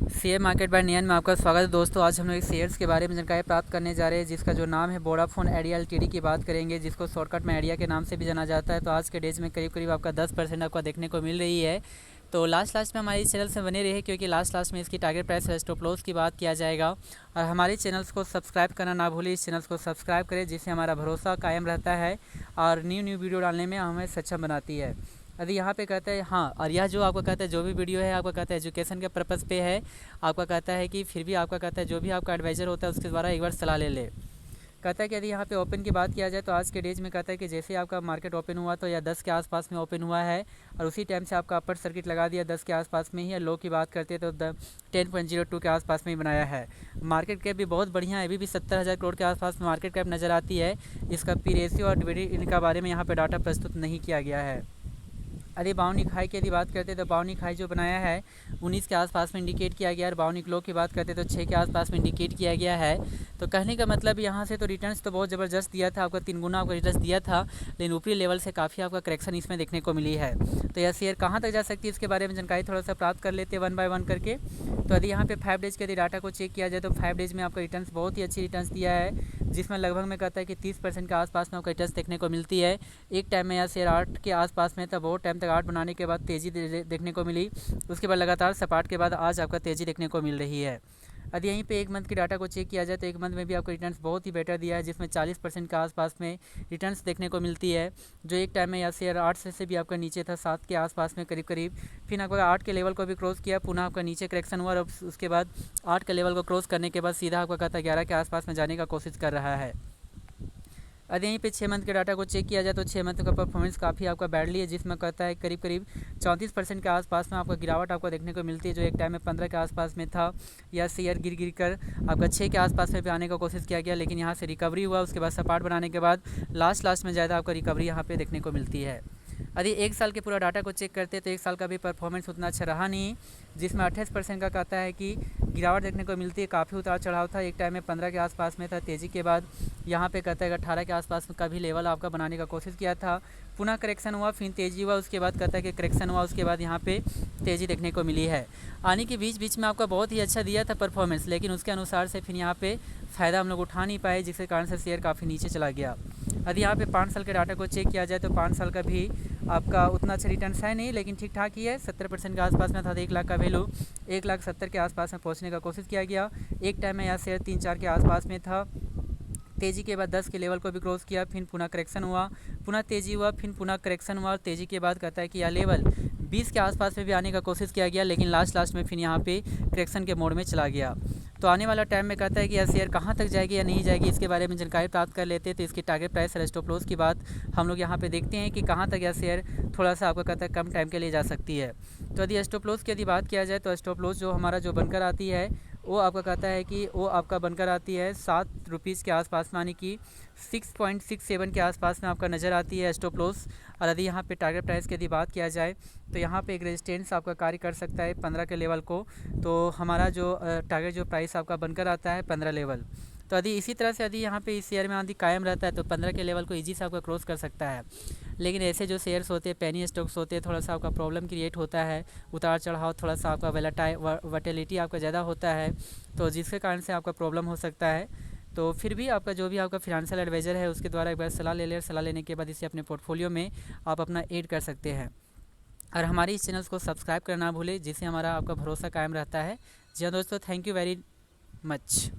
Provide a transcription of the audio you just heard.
Share market bye नियन में आपका स्वागत है दोस्तों। आज हम लोग एक शेयर्स के बारे में जानकारी प्राप्त करने जा रहे हैं, जिसका जो नाम है वोडाफोन आइडिया एलटीडी की बात करेंगे, जिसको शॉर्टकट में आइडिया के नाम से भी जाना जाता है। तो आज के डेज में करीब करीब आपका 10% आपका देखने को मिल रही है। तो लास्ट में हमारे इस चैनल से बने रहे, क्योंकि लास्ट में इसकी टारगेट प्राइस स्टॉप लॉस की बात किया जाएगा। और हमारे चैनल्स को सब्सक्राइब करना ना भूलें, इस चैनल्स को सब्सक्राइब करें, जिससे हमारा भरोसा कायम रहता है और न्यू वीडियो डालने में हमें सक्षम बनाती है। यदि यहाँ पे कहता है हाँ, और यह जो आपका कहता है जो भी वीडियो है आपका कहता है एजुकेशन के पर्पज़ पे है। आपका कहता है कि फिर भी आपका कहता है जो भी आपका एडवाइज़र होता है उसके द्वारा एक बार सलाह ले। कहता है कि यदि यहाँ पे ओपन की बात किया जाए तो आज के डेज में कहता है कि जैसे आपका मार्केट ओपन हुआ तो या 10 के आसपास में ओपन हुआ है और उसी टाइम से आपका अपर सर्किट लगा दिया 10 के आसपास में ही। और लो की बात करते हैं तो 10.02 के आसपास में ही बनाया है। मार्केट कैप भी बहुत बढ़िया है, अभी भी 70,000 करोड़ के आसपास में मार्केट कैप नज़र आती है। इसका पी रेशियो और डिविडेंड इनका बारे में यहाँ पर डाटा प्रस्तुत नहीं किया गया है। यदि बाउनिक हाई की यदि बात करते हैं तो बाउनिक हाई जो बनाया है 19 के आसपास में इंडिकेट किया गया है। और बाउनिक लो की बात करते हैं तो 6 के आसपास में इंडिकेट किया गया है। तो कहने का मतलब यहाँ से तो रिटर्न्स तो बहुत ज़बरदस्त दिया था, आपका 3 गुना आपका रिटर्न्स दिया था, लेकिन ऊपरी लेवल से काफ़ी आपका करेक्शन इसमें देखने को मिली है। तो यह शेयर कहाँ तक जा सकती है इसके बारे में जानकारी थोड़ा सा प्राप्त कर लेते हैं वन बाय वन करके। तो यदि यहाँ पे 5 डेज़ के यदि डाटा को चेक किया जाए तो 5 डेज़ में आपका रिटर्न्स बहुत ही अच्छी रिटर्न्स दिया है, जिसमें लगभग में कहता है कि 30% के आसपास में आपका रिटर्न्स देखने को मिलती है। एक टाइम में यह शेयर 8 के आसपास में था, बहुत टाइम तक 8 बनाने के बाद तेज़ी देखने को मिली। उसके बाद लगातार सपाट के बाद आज आपका तेज़ी देखने को मिल रही है। यदि यहीं पे एक मंथ की डाटा को चेक किया जाए तो एक मंथ में भी आपको रिटर्न्स बहुत ही बेटर दिया है, जिसमें 40% के आसपास में रिटर्न्स देखने को मिलती है। जो एक टाइम में यह शेयर 8 से भी आपका नीचे था, 7 के आसपास में करीब। फिर आपका 8 के लेवल को भी क्रॉस किया, पुनः आपका नीचे करेक्शन हुआ और उसके बाद 8 के लेवल को क्रॉस करने के बाद सीधा आपका कहता है 11 के आसपास में जाने का कोशिश कर रहा है। यदि यहीं पे 6 मंथ के डाटा को चेक किया जाए तो 6 मंथ का परफॉर्मेंस काफ़ी आपका बैडली है, जिसमें कहता है करीब 34% के आसपास में आपका गिरावट आपको देखने को मिलती है। जो एक टाइम में 15 के आसपास में था, यह शेयर गिर कर आपका 6 के आसपास में भी आने का कोशिश किया गया, लेकिन यहाँ से रिकवरी हुआ। उसके बाद सपाट बनाने के बाद लास्ट में ज़्यादा आपका रिकवरी यहाँ पर देखने को मिलती है। यदि 1 साल के पूरा डाटा को चेक करते हैं तो 1 साल का भी परफॉर्मेंस उतना अच्छा रहा नहीं, जिसमें 28% का कहता है कि गिरावट देखने को मिलती है। काफ़ी उतार चढ़ाव था, एक टाइम में 15 के आसपास में था, तेज़ी के बाद यहाँ पे कहता है कि 18 के आसपास का भी लेवल आपका बनाने का कोशिश किया था, पुनः करेक्शन हुआ, फिर तेज़ी हुआ। उसके बाद कहता है कि करेक्शन हुआ, उसके बाद यहाँ पे तेज़ी देखने को मिली है। आने के बीच में आपका बहुत ही अच्छा दिया था परफॉर्मेंस, लेकिन उसके अनुसार से फिर यहाँ पे फ़ायदा हम लोग उठा नहीं पाए, जिसके कारण से शेयर काफ़ी नीचे चला गया। यदि यहाँ पे 5 साल के डाटा को चेक किया जाए तो 5 साल का भी आपका उतना अच्छा रिटर्न्स है नहीं, लेकिन ठीक ठाक ही है। 70% के आसपास में था, 1 लाख का वैल्यू 1,70,000 के आसपास में पहुंचने का कोशिश किया गया। एक टाइम में यह शेयर 3-4 के आसपास में था, तेज़ी के बाद 10 के लेवल को भी क्रॉस किया, फिर पुनः करेक्शन हुआ, पुनः तेज़ी हुआ, फिर पुनः करेक्शन हुआ और तेज़ी के बाद कहता है कि यह लेवल 20 के आसपास में भी आने का कोशिश किया गया, लेकिन लास्ट में फिर यहाँ पे करेक्शन के मोड में चला गया। तो आने वाला टाइम में कहता है कि यह शेयर कहाँ तक जाएगी या नहीं जाएगी, इसके बारे में जानकारी प्राप्त कर लेते हैं। तो इसकी टारगेट प्राइस और स्टॉप लॉस की बात हम लोग यहाँ पे देखते हैं कि कहाँ तक यह शेयर थोड़ा सा आपका कहता है कम टाइम के लिए जा सकती है। तो यदि स्टॉप लॉस की यदि बात किया जाए तो स्टॉप लॉस जो हमारा जो बनकर आती है वो आपका कहता है कि वो आपका बनकर आती है 7 रुपीज़ के आसपास में, यानी कि 6.67 के आसपास में आपका नज़र आती है स्टॉप लॉस। और यदि यहाँ पे टारगेट प्राइस की यदि बात किया जाए तो यहाँ पे एक रेजिस्टेंस आपका कार्य कर सकता है 15 के लेवल को। तो हमारा जो टारगेट जो प्राइस आपका बनकर आता है 15 लेवल। तो यदि इसी तरह से यदि यहाँ पे इस शेयर में यदि कायम रहता है तो 15 के लेवल को ईजी से आपका क्रॉस कर सकता है। लेकिन ऐसे जो शेयर्स होते हैं, पेनी स्टॉक्स होते हैं, थोड़ा सा आपका प्रॉब्लम क्रिएट होता है, उतार चढ़ाव थोड़ा सा आपका वोलेटिलिटी आपका ज़्यादा होता है, तो जिसके कारण से आपका प्रॉब्लम हो सकता है। तो फिर भी आपका जो भी आपका फिनेंशियल एडवाइज़र है उसके द्वारा एक बार सलाह ले लें, सलाह लेने के बाद इसे अपने पोर्टफोलियो में आप अपना ऐड कर सकते हैं। और हमारे इस चैनल को सब्सक्राइब करना ना भूलें, जिससे हमारा आपका भरोसा कायम रहता है। जी हाँ दोस्तों, थैंक यू वेरी मच।